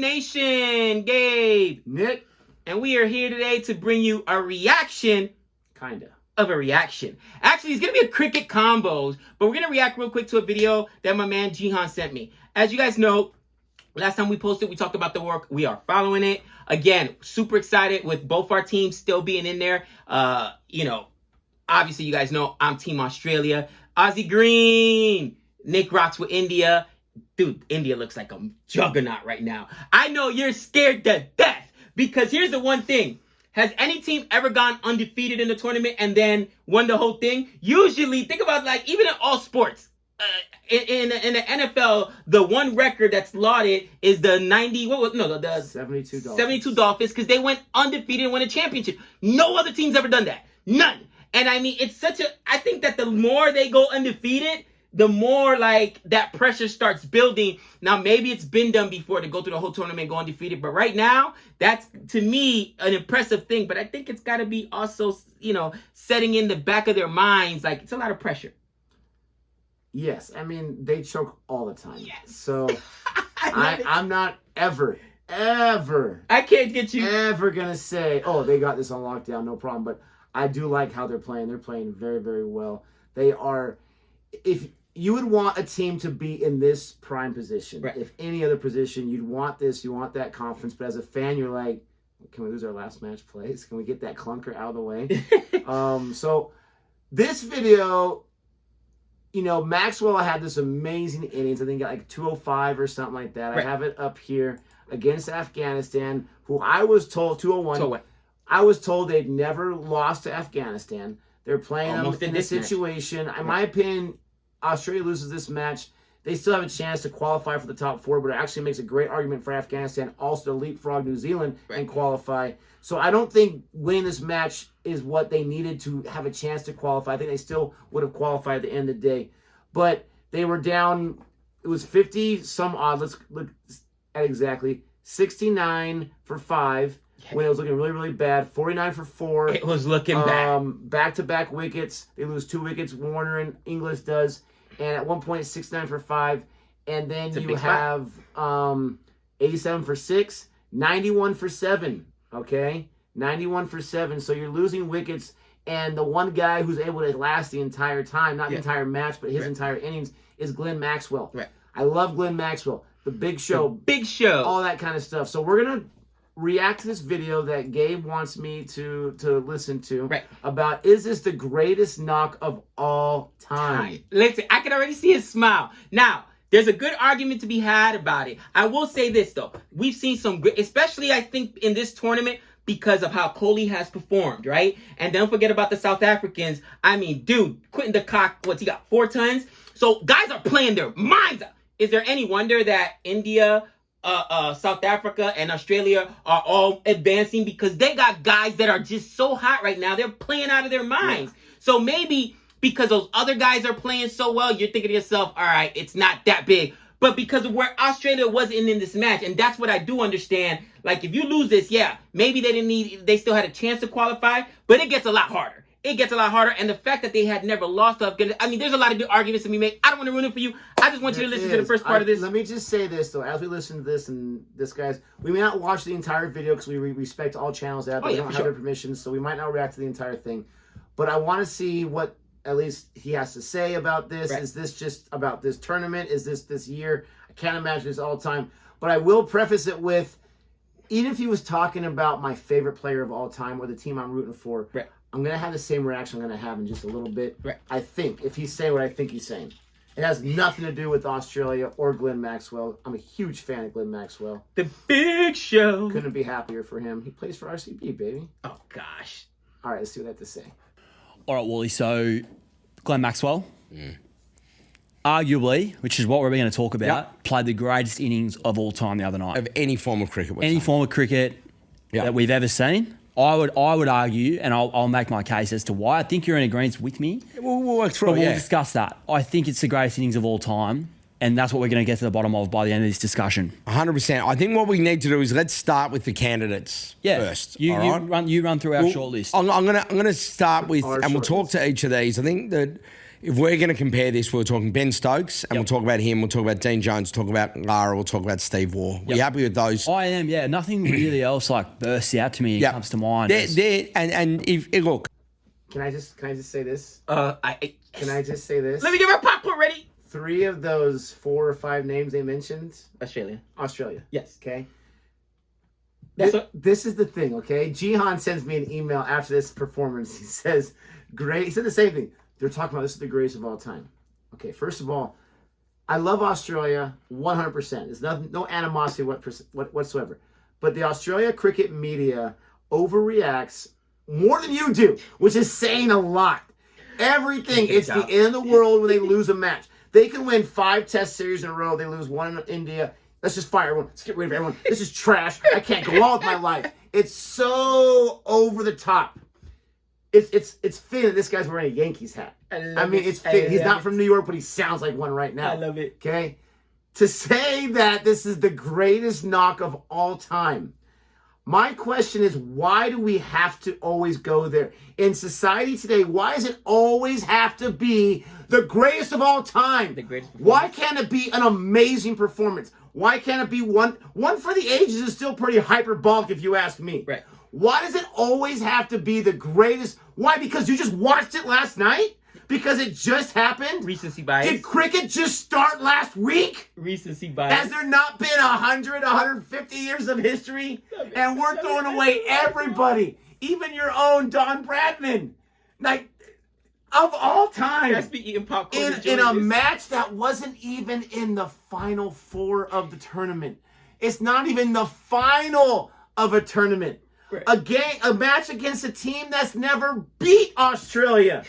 Boring Nation, Gabe, Nick, and we are here today to bring you a reaction, of a reaction. Actually, it's going to be a cricket combos, but we're going to react real quick to a video that my man Jihan sent me. As you guys know, last time we posted, we talked about the work. We are following it. Again, super excited with both our teams still being in there. Obviously, you guys know I'm Team Australia. Aussie Green. Nick rocks with India. Dude, India looks like a juggernaut right now. I know you're scared to death because here's the one thing. Has any team ever gone undefeated in the tournament and then won the whole thing? Usually, think about even in all sports. In the NFL, the one record that's lauded is the 72 Dolphins. 72 Dolphins because they went undefeated and won a championship. No other team's ever done that. None. And I mean, I think that the more they go undefeated, the more that pressure starts building. Now, maybe it's been done before to go through the whole tournament and go undefeated. But right now, that's, to me, an impressive thing. But I think it's got to be also, setting in the back of their minds. It's a lot of pressure. Yes. I mean, they choke all the time. Yes. So I'm not ever, I can't get you. ever going to say, oh, they got this on lockdown, no problem. But I do like how they're playing. They're playing very, very well. They are, if you would want a team to be in this prime position, right. If any other position, you'd want this, you want that confidence. But as a fan, you're like, can we lose our last match plays? Can we get that clunker out of the way? So this video, Maxwell had this amazing innings. I think he got 205 or something like that. Right. I have it up here against Afghanistan, who I was told, 201. I was told they'd never lost to Afghanistan. They're playing them in a situation. Right. In my opinion, Australia loses this match. They still have a chance to qualify for the top four, but it actually makes a great argument for Afghanistan also to leapfrog New Zealand and qualify. So I don't think winning this match is what they needed to have a chance to qualify. I think they still would have qualified at the end of the day. But they were down, it was 50 some odd. Let's look at exactly 69 for 5. When it was looking really, really bad. 49 for 4. It was looking bad. Back-to-back wickets. They lose 2 wickets. Warner and Inglis does. And at one point, 69 for 5. And then you have 87 for 6. 91 for 7. Okay? 91 for 7. So you're losing wickets. And the one guy who's able to last the entire time, not the entire match, but his entire innings, is Glenn Maxwell. Right. I love Glenn Maxwell. The Big Show. Big Show. All that kind of stuff. So we're going to react to this video that Gabe wants me to listen to about, is this the greatest knock of all time? Listen, I can already see his smile. Now, there's a good argument to be had about it. I will say this, though. We've seen some good, especially, I think, in this tournament because of how Kohli has performed, right? And don't forget about the South Africans. I mean, dude, Quentin de Kock, he got 4 tons? So guys are playing their minds out. Is there any wonder that India, South Africa and Australia are all advancing because they got guys that are just so hot right now. They're playing out of their minds. Yeah. So maybe because those other guys are playing so well, you're thinking to yourself, all right, it's not that big. But because of where Australia was in this match, and that's what I do understand. If you lose this, maybe they still had a chance to qualify, but it gets a lot harder. It gets a lot harder, and the fact that they had never lost to Afghanistan, I mean, there's a lot of good arguments to be made. I don't want to ruin it for you. I just want you to listen to the first part of this. Let me just say this, though. As we listen to this, and this, guys, we may not watch the entire video because we respect all channels out there. We don't have their permission, so we might not react to the entire thing. But I want to see what at least he has to say about this. Right. Is this just about this tournament? Is this year? I can't imagine this all the time. But I will preface it with, even if he was talking about my favorite player of all time or the team I'm rooting for, I'm going to have the same reaction I'm going to have in just a little bit. Right. I think, if he's saying what I think he's saying. It has nothing to do with Australia or Glenn Maxwell. I'm a huge fan of Glenn Maxwell. The Big Show. Couldn't be happier for him. He plays for RCB, baby. Oh, gosh. All right, let's see what I have to say. All right, Wally. So, Glenn Maxwell, arguably, which is what we're going to talk about, played the greatest innings of all time the other night. Of any form of cricket. Any form of cricket that we've ever seen. I would argue, and I'll make my case as to why. I think you're in agreement with me. We'll work through it, we'll discuss that. I think it's the greatest innings of all time, and that's what we're going to get to the bottom of by the end of this discussion. 100%. I think what we need to do is let's start with the candidates first. You run through our shortlist. I'm going to start with, and we'll talk to each of these. I think that if we're going to compare this, we're talking Ben Stokes, and we'll talk about him. We'll talk about Dean Jones. Talk about Lara. We'll talk about Steve Waugh. We happy with those? I am. Yeah, nothing really else like bursts out to me. Comes to mind. And if look, Can I just say this? Can I just say this? Let me get my popcorn ready. 3 of those 4 or 5 names they mentioned, Australia. Yes. Okay. This is the thing, okay? Jihan sends me an email after this performance. He says, great. He said the same thing. They're talking about this is the greatest of all time. Okay, first of all, I love Australia 100%. There's no animosity whatsoever. But the Australia cricket media overreacts more than you do, which is saying a lot. Everything. It's the end of the world when they lose a match. They can win 5 test series in a row. They lose 1 in India. Let's just fire everyone. Let's get rid of everyone. This is trash. I can't go on with my life. It's so over the top. It's fitting that this guy's wearing a Yankees hat. I mean, it's fitting. He's not from New York, but he sounds like one right now. I love it. Okay? To say that this is the greatest knock of all time, my question is, why do we have to always go there? In society today, why does it always have to be the greatest of all time? The greatest Why can't it be an amazing performance? Why can't it be one for the ages is still pretty hyperbolic if you ask me. Right. Why does it always have to be the greatest? Why? Because you just watched it last night? Because it just happened? Recency bias. Did cricket just start last week? Recency bias. Has there not been 100, 150 years of history? And we're throwing away everybody. Even your own Don Bradman. Like, of all time. That's be eating popcorn. In a match that wasn't even in the final 4 of the tournament. It's not even the final of a tournament. Right. A match against a team that's never beat Australia.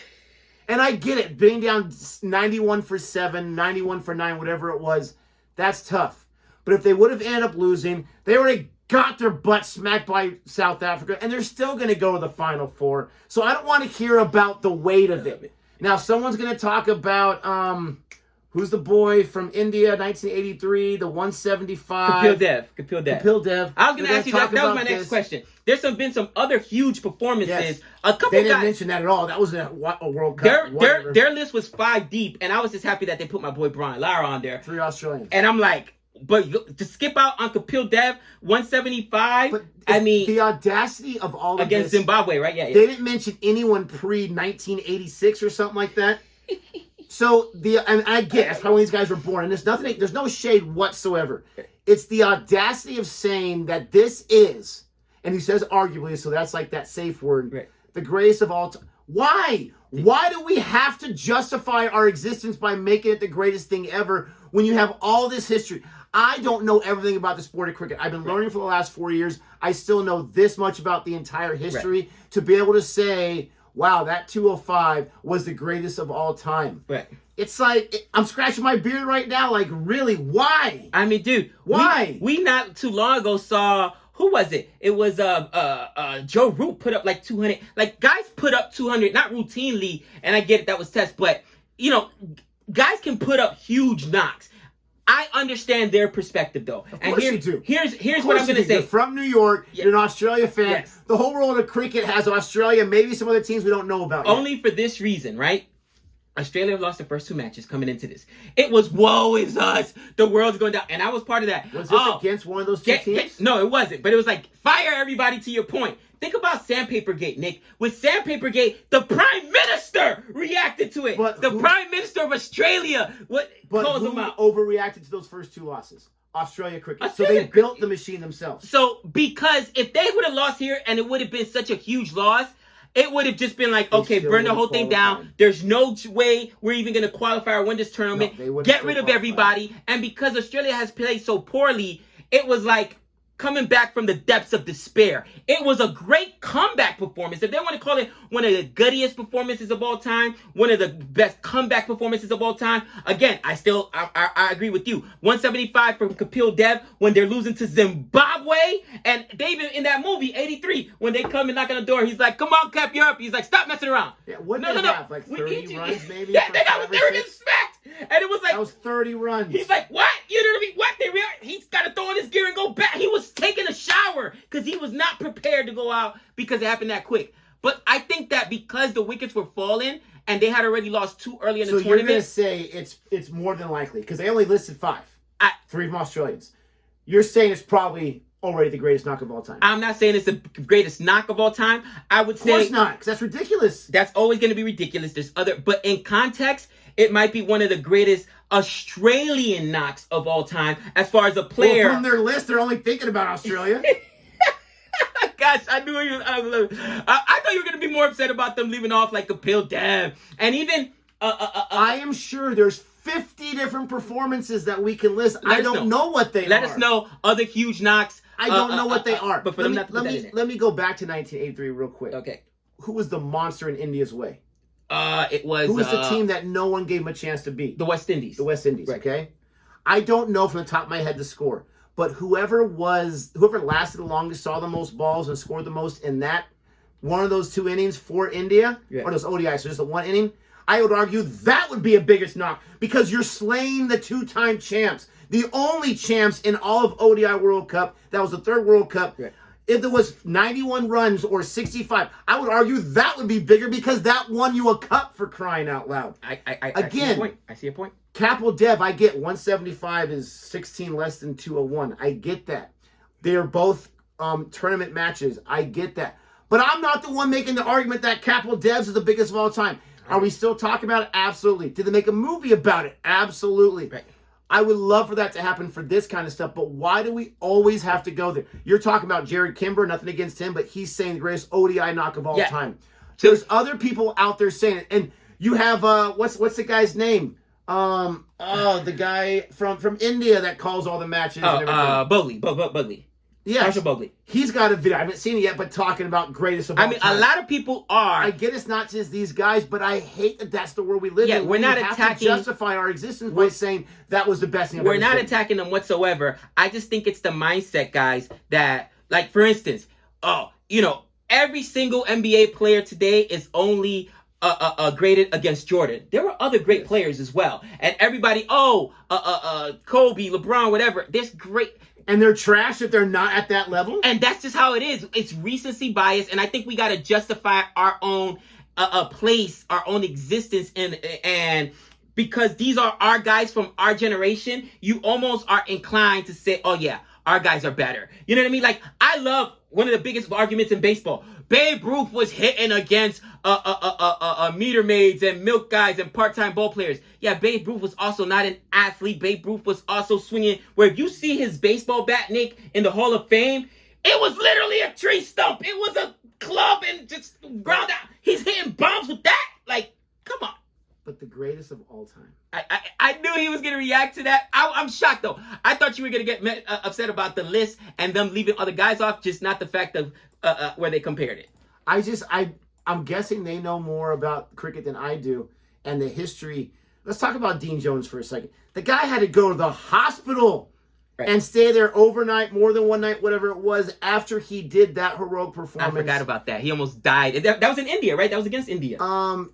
And I get it, being down 91 for 7, 91 for 9, whatever it was, that's tough. But if they would have ended up losing, they already got their butt smacked by South Africa, and they're still going to go to the Final 4. So I don't want to hear about the weight of it. Now, someone's going to talk about, who's the boy from India, 1983, the 175. Kapil Dev. I was going to ask you, that was my next question. There's been some other huge performances. Yes. A couple They didn't guys mention that at all. That was a World Cup. Their list was 5 deep, and I was just happy that they put my boy Brian Lara on there. 3 Australians. And I'm like, but to skip out on Kapil Dev, 175, but I mean... The audacity of all of against this... Zimbabwe, right? Yeah. They didn't mention anyone pre-1986 or something like that. So, and I get that's probably when these guys were born, and there's no shade whatsoever. It's the audacity of saying that this is, and he says arguably, so that's like that safe word, right, the greatest of all time. Why? Why do we have to justify our existence by making it the greatest thing ever when you have all this history? I don't know everything about the sport of cricket. I've been learning for the last 4 years. I still know this much about the entire history to be able to say, wow, that 205 was the greatest of all time. Right. It's like, I'm scratching my beard right now. Like, really? Why? I mean, dude. Why? We not too long ago saw, who was it? It was Joe Root put up like 200. Like, guys put up 200, not routinely, and I get it, that was test, but, guys can put up huge knocks. I understand their perspective, though. Of course you do. Here's what I'm going to say. You're from New York. Yeah. You're an Australia fan. Yes. The whole world of cricket has Australia, maybe some other teams we don't know about Only for this reason, right? Australia lost the first 2 matches coming into this. It was, woe is us. The world's going down. And I was part of that. Was this against one of those 2 teams? No, it wasn't. But it was like, fire everybody to your point. Think about Sandpapergate, Nick. With Sandpapergate, the Prime Minister reacted to it. Prime Minister of Australia calls him out. Overreacted to those first 2 losses? Australia cricket. So they built the machine themselves. So, because if they would have lost here and it would have been such a huge loss, it would have just been like, okay, burn the whole thing down. There's no way we're even going to qualify or win this tournament. Get rid of everybody. And because Australia has played so poorly, it was like coming back from the depths of despair. It was a great comeback performance. If they want to call it one of the guttiest performances of all time, one of the best comeback performances of all time, again, I agree with you. 175 from Kapil Dev when they're losing to Zimbabwe. And David in that movie, 83, when they come and knock on the door, he's like, come on, Cap, you're up. He's like, stop messing around. Yeah, what did they have? Like 30 runs maybe? Yeah, they were getting smacked. And it was like... That was 30 runs. He's like, what? You know what I mean? What? He's got to throw in his gear and go back. He was taking a shower because he was not prepared to go out because it happened that quick. But I think that because the wickets were falling and they had already lost 2 early in the So you're going to tournament. say it's more than likely because they only listed 5. I- 3 from Australians. You're saying it's probably already the greatest knock of all time. I'm not saying it's the greatest knock of all time. I would Of course say not, because that's ridiculous. that's always going to be ridiculous. There's other, but in context, it might be one of the greatest Australian knocks of all time as far as a player. Well, from their list, they're only thinking about Australia. Gosh, I knew you. I thought you were going to be more upset about them leaving off like Kapil Dev. And even... I am sure there's 50 different performances that we can list. Let I us don't know what they are. Let us know other huge knocks. I don't know what they are. But for them not to put that in it. Let me go back to 1983 real quick. Okay. Who was the monster in India's way? It was... Who was the team that no one gave him a chance to beat? The West Indies. The West Indies, Right. okay? I don't know from the top of my head the score, but whoever lasted the longest, saw the most balls, and scored the most in that one of those 2 innings for India, or those ODIs, so just the 1 inning, I would argue that would be a biggest knock because you're slaying the 2-time champs. The only champs in all of ODI World Cup, that was the 3rd World Cup. Right. If there was 91 runs or 65, I would argue that would be bigger because that won you a cup, for crying out loud. I see a point. Kapil Dev, I get 175 is 16 less than 201. I get that. They're both tournament matches. I get that. But I'm not the one making the argument that Kapil Dev's is the biggest of all time. Are we still talking about it? Absolutely. Did they make a movie about it? Absolutely. Right. I would love for that to happen for this kind of stuff, but why do we always have to go there? You're talking about Jared Kimber, nothing against him, but he's saying the greatest ODI knock of all time. There's other people out there saying it, and you have what's the guy's name? The guy from India that calls all the matches. Bogley. Yes. Marshall Bogley. He's got a video. I haven't seen it yet, but talking about greatest of all time. A lot of people are. I get it's not just these guys, but I hate that that's the world we live in. We're not have attacking. to justify our existence by saying that was the best thing. We're not attacking them whatsoever. I just think it's the mindset, guys, that, like, for instance, every single NBA player today is only graded against Jordan. There were other great players as well, and everybody, Kobe, LeBron, whatever. There's great. And they're trash if they're not at that level. And that's just how it is. It's recency bias, and I think we got to justify our own place, our own existence, and because these are our guys from our generation, you almost are inclined to say, "Oh yeah, our guys are better." You know what I mean? Like, I love one of the biggest arguments in baseball. Babe Ruth was hitting against meter maids and milk guys and part-time ball players. Yeah, Babe Ruth was also not an athlete. Babe Ruth was also swinging. Where if you see his baseball bat, Nick, in the Hall of Fame, it was literally a tree stump. It was a club and just ground out. He's hitting bombs with that. Like, come on. But the greatest of all time. I knew he was going to react to that. I'm shocked, though. I thought you were going to get upset about the list and them leaving other guys off, just not the fact of where they compared it. I'm guessing they know more about cricket than I do and the history. Let's talk about Dean Jones for a second. The guy had to go to the hospital and stay there overnight, more than one night, whatever it was, after he did that heroic performance. I forgot about that. He almost died. That was in India, right? That was against India.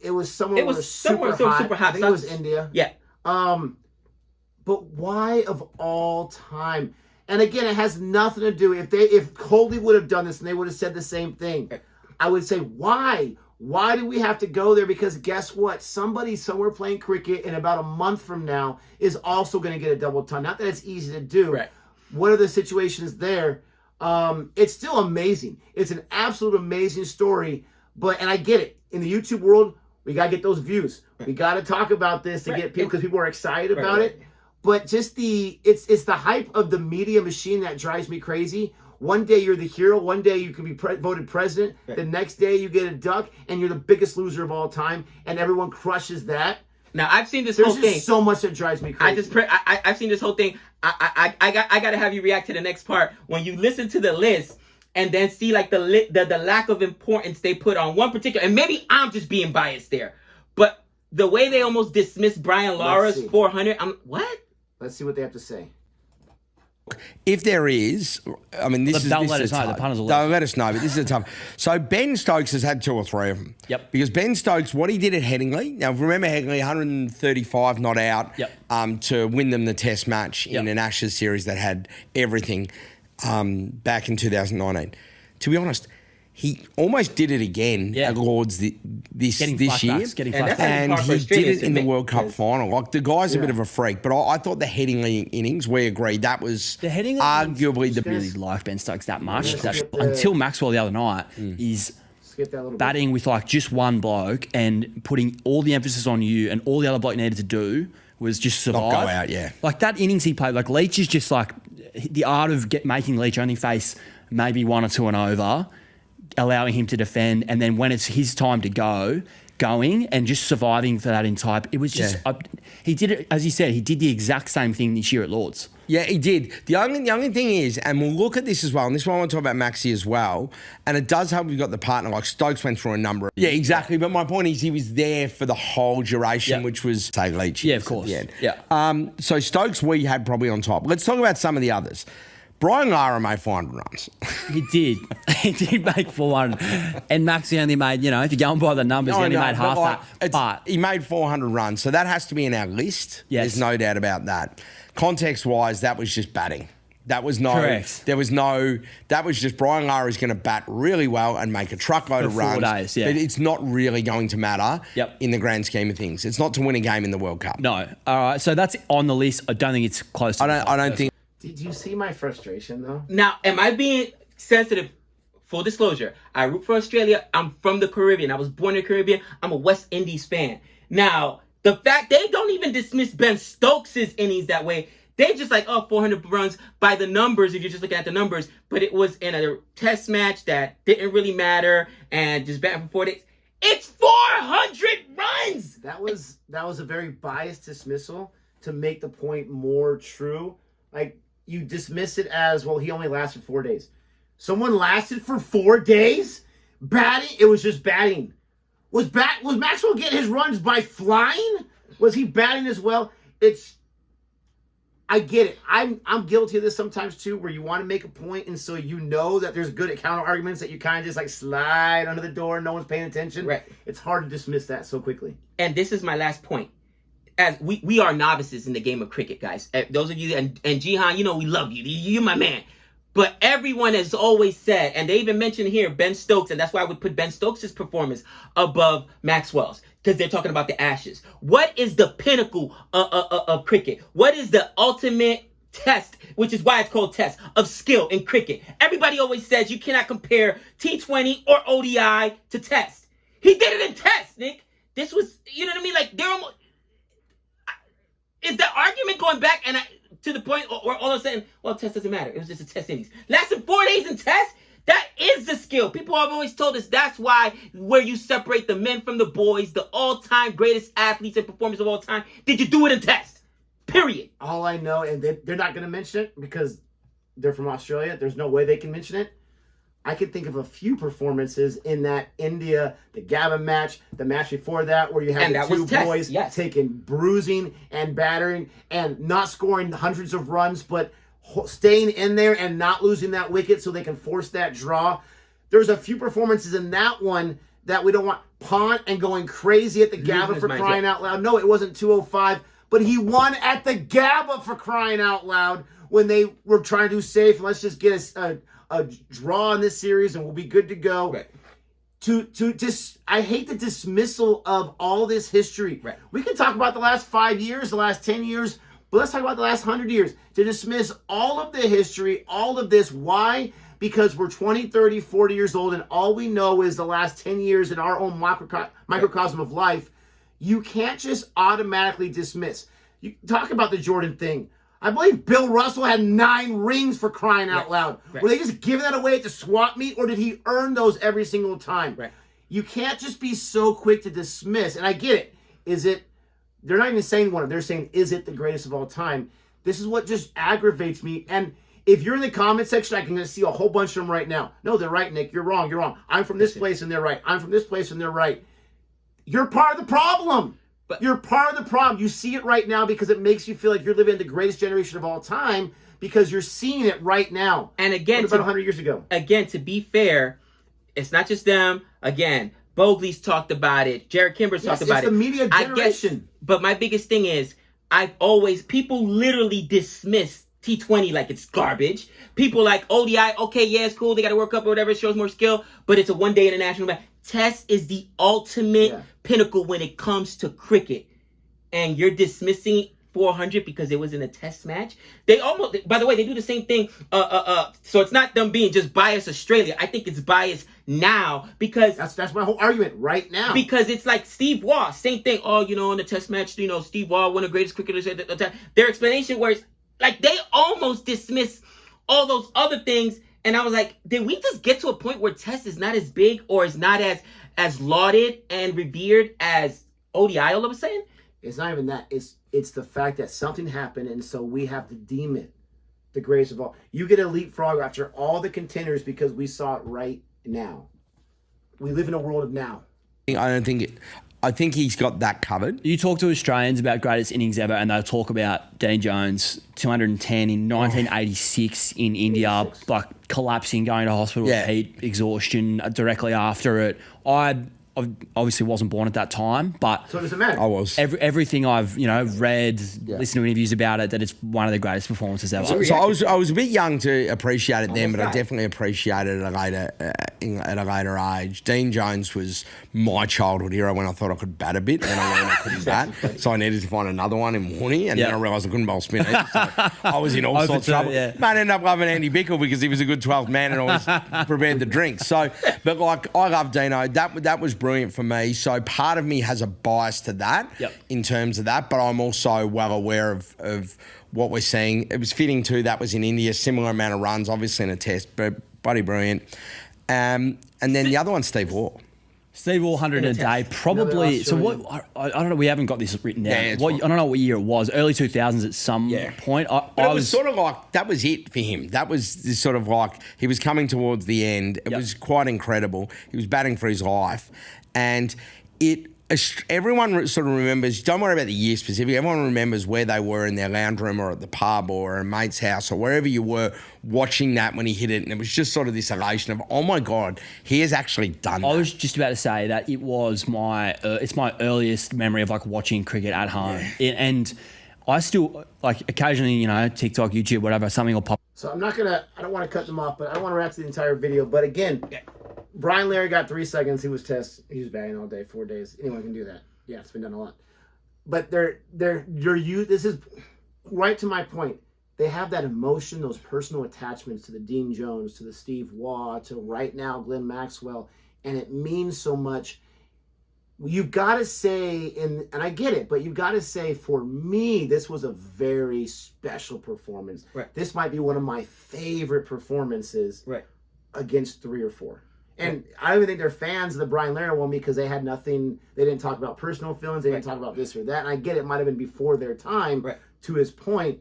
It was somewhere super hot. I think it was India. Yeah. But why of all time? And again, it has nothing to do. If Coley would have done this and they would have said the same thing, I would say, why? Why do we have to go there? Because guess what? Somebody somewhere playing cricket in about a month from now is also going to get a double ton. Not that it's easy to do. Right. What are the situations there? It's still amazing. It's an absolute amazing story. And I get it. In the YouTube world, we got to get those views. We got to talk about this to get people, because people are excited about it. But just it's the hype of the media machine that drives me crazy. One day you're the hero. One day you can be voted president. The next day you get a duck, and you're the biggest loser of all time, and everyone crushes that. Now, I've seen this whole thing. There's just so much that drives me crazy. I've seen this whole thing. I got to have you react to the next part. When you listen to the list and then see like the lack of importance they put on one particular, and maybe I'm just being biased there, but the way they almost dismissed Brian Lara's 400, what? Let's see what they have to say. If there is, I mean, They'll let us know. The punters will let us know, but this is a tough. So Ben Stokes has had 2 or 3 of them. Yep. Because Ben Stokes, what he did at Headingley, now remember Headingley, 135 not out to win them the test match in an Ashes series that had everything back in 2019. To be honest, he almost did it again at Lords this year. Getting that's And part he frustrating did is it in the admit- World Cup final. Like, the guy's a bit of a freak, but I thought the Headingley innings, we agreed, that was The Headingley arguably the really like Ben Stokes that much. Yeah, skip the- Until Maxwell the other night is Skip that little batting with like just one bloke and putting all the emphasis on you, and all the other bloke needed to do was just survive. Not go out, yeah. Like that innings he played, like Leach is just like the art of making Leach only face maybe 1 or 2 and over, allowing him to defend, and then when it's his time to going and just surviving for that entire. It was just he did it, as he said, he did the exact same thing this year at Lords. Yeah, he did. The only thing is, and we'll look at this as well, and this is why I want to talk about Maxi as well, and it does help you've got the partner, like Stokes went through a number of... Yeah, exactly, but my point is he was there for the whole duration, which was, say, Leach. Yeah, of course. At the end. Yeah. So Stokes we had probably on top. Let's talk about some of the others. Brian Lara made 400 runs. He did. He did make 400. And Maxi only made, if you're going by the numbers, he only made half that. But he made 400 runs, so that has to be in our list. Yes. There's no doubt about that. Context-wise, that was just batting. That was no... Correct. There was no... That was just Brian Lara is going to bat really well and make a truckload of For 4 runs. days, yeah. But it's not really going to matter in the grand scheme of things. It's not to win a game in the World Cup. no. All right. So that's on the list. I don't think it's close to I don't think... Did you see my frustration though? Now, am I being sensitive? Full disclosure, I root for Australia. I'm from the Caribbean. I was born in the Caribbean. I'm a West Indies fan. Now, the fact they don't even dismiss Ben Stokes' innings that way. They just like, 400 runs by the numbers if you're just looking at the numbers. But it was in a test match that didn't really matter and just batting for 4 days. It's 400 runs! That was a very biased dismissal to make the point more true. Like, you dismiss it as, well, he only lasted 4 days. Someone lasted for 4 days? Batting? It was just batting. Was Maxwell getting his runs by flying? Was he batting as well? I get it. I'm guilty of this sometimes too, where you want to make a point, and so you know that there's good counter arguments that you kind of just like slide under the door, no one's paying attention. Right. It's hard to dismiss that so quickly. And this is my last point. As we are novices in the game of cricket, guys. Those of you, and Jihan, we love you. You're my man. But everyone has always said, and they even mentioned here, Ben Stokes, and that's why I would put Ben Stokes' performance above Maxwell's, because they're talking about the Ashes. What is the pinnacle of cricket? What is the ultimate test, which is why it's called test, of skill in cricket? Everybody always says you cannot compare T20 or ODI to test. He did it in test, Nick. This was, you know what I mean? Like, they're almost... Is the argument going back to the point where all of a sudden, well, test doesn't matter. It was just a test innings. Lasted 4 days in test? That is the skill. People have always told us that's why where you separate the men from the boys, the all-time greatest athletes and performers of all time. Did you do it in test? Period. All I know, and they're not going to mention it because they're from Australia. There's no way they can mention it. I can think of a few performances in that India, the Gavin match, the match before that, where you had the two boys taking bruising and battering and not scoring hundreds of runs, but staying in there and not losing that wicket so they can force that draw. There's a few performances in that one that we don't want. Pont and going crazy at the Gabba for crying out loud. No, it wasn't 205, but he won at the Gabba for crying out loud when they were trying to do safe. Let's just get a draw in this series and we'll be good to go. Right. I hate the dismissal of all this history. Right. We can talk about the last 5 years, the last 10 years, but let's talk about the last 100 years. To dismiss all of the history, all of this. Why? Because we're 20, 30, 40 years old and all we know is the last 10 years in our own microcosm of life. You can't just automatically dismiss. You talk about the Jordan thing. I believe Bill Russell had 9 rings for crying out loud. Right. Were they just giving that away at the swap meet, or did he earn those every single time? Right. You can't just be so quick to dismiss. And I get it. They're not even saying one of them. They're saying, is it the greatest of all time? This is what just aggravates me. And if you're in the comment section, I can see a whole bunch of them right now. No, they're right, Nick. You're wrong. You're wrong. I'm from this place and they're right. I'm from this place and they're right. You're part of the problem. But you're part of the problem. You see it right now because it makes you feel like you're living in the greatest generation of all time because you're seeing it right now. And again, what about 100 years ago? Again, to be fair, it's not just them. Again, Bogley's talked about it. Jared Kimber's talked about it. It's the media generation. But my biggest thing is, people literally dismiss T20 like it's garbage. People like ODI, okay, yeah, it's cool. They got a World Cup or whatever. It shows more skill, but it's a one-day international match. Test is the ultimate pinnacle when it comes to cricket. And you're dismissing 400 because it was in a test match. They almost, by the way, they do the same thing. So it's not them being just biased Australia. I think it's biased now because that's my whole argument right now. Because it's like Steve Waugh, same thing. Oh, in the test match, Steve Waugh, one of the greatest cricketers at the time. Their explanation was like they almost dismiss all those other things. And I was like, did we just get to a point where test is not as big or is not as lauded and revered as ODI all of a sudden? It's not even that. It's the fact that something happened, and so we have to deem it the greatest of all. You get a leapfrog after all the contenders because we saw it right now. We live in a world of now. I think he's got that covered. You talk to Australians about greatest innings ever, and they'll talk about Dean Jones, 210 in 1986 in India, like collapsing, going to hospital with heat exhaustion directly after it. I obviously wasn't born at that time, but so does it matter? I was. Everything I've read, listened to interviews about it, that it's one of the greatest performances ever. So I was a bit young to appreciate it then, but I definitely appreciated it at a later age. Dean Jones was my childhood hero when I thought I could bat a bit, and I learned I couldn't bat, so I needed to find another one in Warney, and then I realised I couldn't bowl spin either, so I was in all sorts of trouble. Yeah. Man, ended up loving Andy Bickle because he was a good 12th man and always prepared the drinks. So, but like I love Dino. That was brilliant for me. So part of me has a bias to that in terms of that, but I'm also well aware of what we're seeing. It was fitting too. That was in India, similar amount of runs, obviously in a test, but bloody brilliant. And then the other one, Steve Waugh. Steve Waugh, 100 a day, probably. So what? I don't know. We haven't got this written down. I don't know what year it was. Early 2000s at some point. It was sort of like that was it for him. That was sort of like he was coming towards the end. It was quite incredible. He was batting for his life, and everyone sort of remembers. Don't worry about the year specifically. Everyone remembers where they were in their lounge room or at the pub or a mate's house or wherever you were watching that when he hit it, and it was just sort of this elation of, oh my God, he has actually done that. I was just about to say that it was it's my earliest memory of like watching cricket at home, and I still like occasionally, TikTok, YouTube, whatever, something will pop. So I don't want to cut them off, but I don't want to wrap the entire video. But again, Brian Larry got 3 seconds. He was batting all day, 4 days. Anyone can do that. Yeah, it's been done a lot. But this is right to my point. They have that emotion, those personal attachments to the Dean Jones, to the Steve Waugh, to right now Glenn Maxwell, and it means so much. You've got to say, and I get it, but you've got to say, for me, this was a very special performance. Right. This might be one of my favorite performances against 3 or 4. And I don't even think they're fans of the Brian Lara one because they had nothing. They didn't talk about personal feelings. They didn't talk about this or that. And I get it might have been before their time, to his point.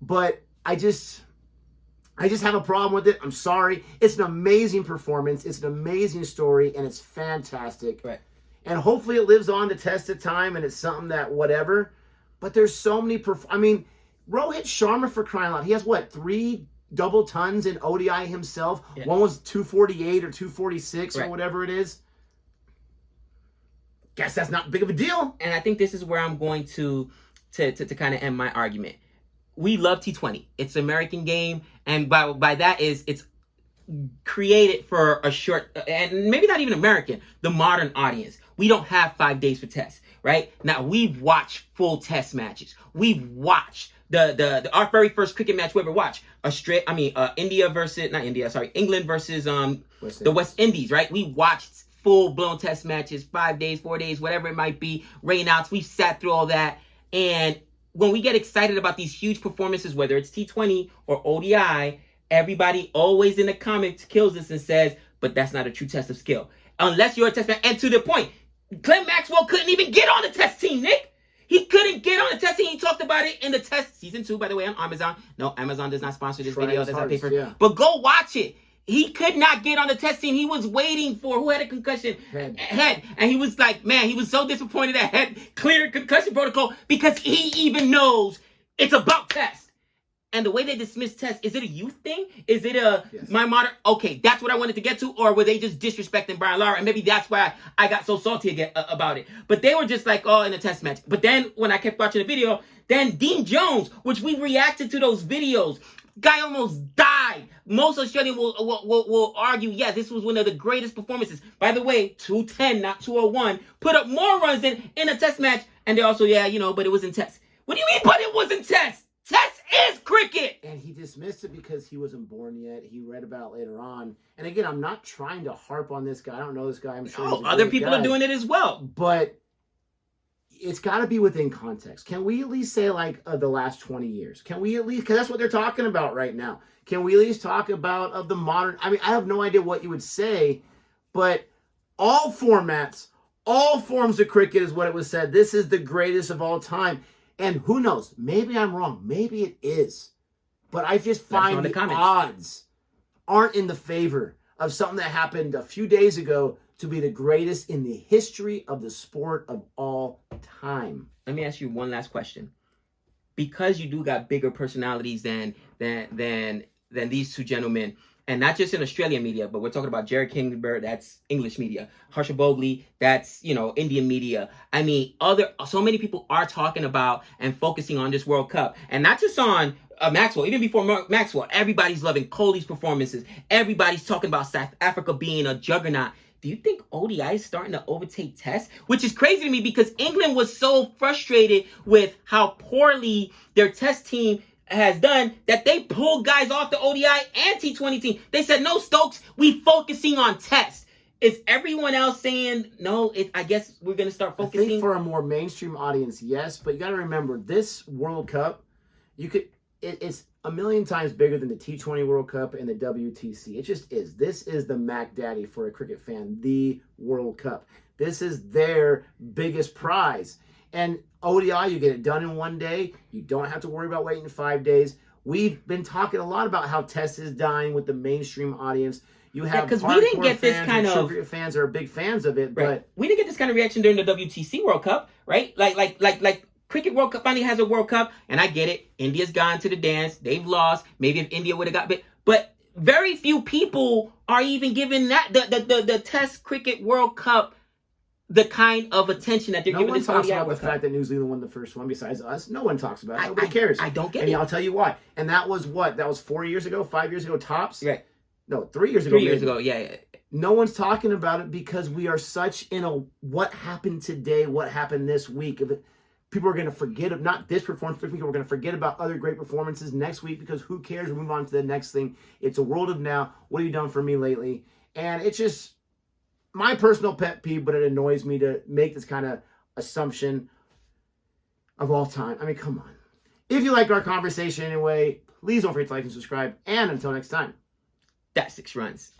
But I just have a problem with it. I'm sorry. It's an amazing performance. It's an amazing story, and it's fantastic. Right. And hopefully it lives on to test of time, and it's something that whatever. But there's so many. Rohit Sharma, for crying out loud. He has 3 double tons in ODI himself. Yeah. One was 248 or 246 or whatever it is. Guess that's not big of a deal. And I think this is where I'm going to kind of end my argument. We love T20. It's an American game, and by that is it's created for a short, and maybe not even American, the modern audience. We don't have 5 days for tests, right? Now we've watched full test matches. We've watched our very first cricket match we ever watched. England versus the West Indies, right? We watched full-blown test matches, 5 days, 4 days, whatever it might be, rainouts. We've sat through all that, and when we get excited about these huge performances, whether it's T20 or ODI, everybody always in the comments kills us and says, but that's not a true test of skill. Unless you're a test man. And to the point, Glenn Maxwell couldn't even get on the test team, Nick. He couldn't get on the test team. He talked about it in the test season 2, by the way, on Amazon. No, Amazon does not sponsor this video. That's not paid for. But go watch it. He could not get on the test team. He was waiting for who had a concussion? Head. And he was like, man, he was so disappointed that Head cleared concussion protocol because he even knows it's about test. And the way they dismiss Test, is it a youth thing? Is it a Yes. my modern? Okay, that's what I wanted to get to. Or were they just disrespecting Brian Lara? And maybe that's why I got so salty again, about it. But they were just like, oh, in a Test match. But then when I kept watching the video, then Dean Jones, which we reacted to those videos, guy almost died. Most Australians will argue, yeah, this was one of the greatest performances. By the way, 210, not 201, put up more runs than in a Test match. And they also, yeah, but it was in Test. What do you mean, but it was in Test? Test is cricket. And he dismissed it because he wasn't born yet. He read about it later on. And again, I'm not trying to harp on this guy. I don't know this guy. I'm sure he's a Other great people guy. are doing it as well. But it's got to be within context. Can we at least say, like, the last 20 years? Can we at least, because that's what they're talking about right now. Can we at least talk about of the modern, I mean, I have no idea what you would say, but all formats, all forms of cricket is what it was said. This is the greatest of all time. And who knows? Maybe I'm wrong. Maybe it is. But I just find the odds aren't in the favor of something that happened a few days ago to be the greatest in the history of the sport of all time. Let me ask you one last question. Because you do got bigger personalities than these two gentlemen, and not just in Australian media, but we're talking about Jared Kingberg, that's English media. Harsha Bhogle, that's, Indian media. I mean, so many people are talking about and focusing on this World Cup. And not just on Maxwell, even before Maxwell, everybody's loving Kohli's performances. Everybody's talking about South Africa being a juggernaut. Do you think ODI is starting to overtake Test? Which is crazy to me because England was so frustrated with how poorly their Test team has done that they pulled guys off the ODI and T20 team. They said, no, Stokes, we focusing on Test. Is everyone else saying, no, I guess we're going to start focusing? I think for a more mainstream audience, yes. But you got to remember, this World Cup, it's a million times bigger than the T20 World Cup and the WTC. It just is. This is the Mac Daddy for a cricket fan, the World Cup. This is their biggest prize. And ODI, you get it done in one day. You don't have to worry about waiting 5 days. We've been talking a lot about how Test is dying with the mainstream audience. You have because we didn't get this kind of cricket fans are big fans of it, right. but we didn't get this kind of reaction during the WTC World Cup, right? Like Cricket World Cup finally has a World Cup, and I get it. India's gone to the dance. They've lost. Maybe if India would have got bit, but very few people are even giving that the Test Cricket World Cup the kind of attention that they're giving this ODI World Cup. No one talks about the fact that New Zealand won the first one besides us. No one talks about it. Nobody cares. I don't get it. And I'll tell you why. And that was what? That was 4 years ago, 5 years ago tops? Right. No, 3 years ago. 3 years ago, yeah. No one's talking about it because we are such in a what happened today, what happened this week. People are going to forget not this performance, but people are going to forget about other great performances next week because who cares? We move on to the next thing. It's a world of now. What have you done for me lately? And it's just my personal pet peeve, but it annoys me to make this kind of assumption of all time. I mean, come on. If you like our conversation anyway, please don't forget to like and subscribe. And until next time. That's 6 runs.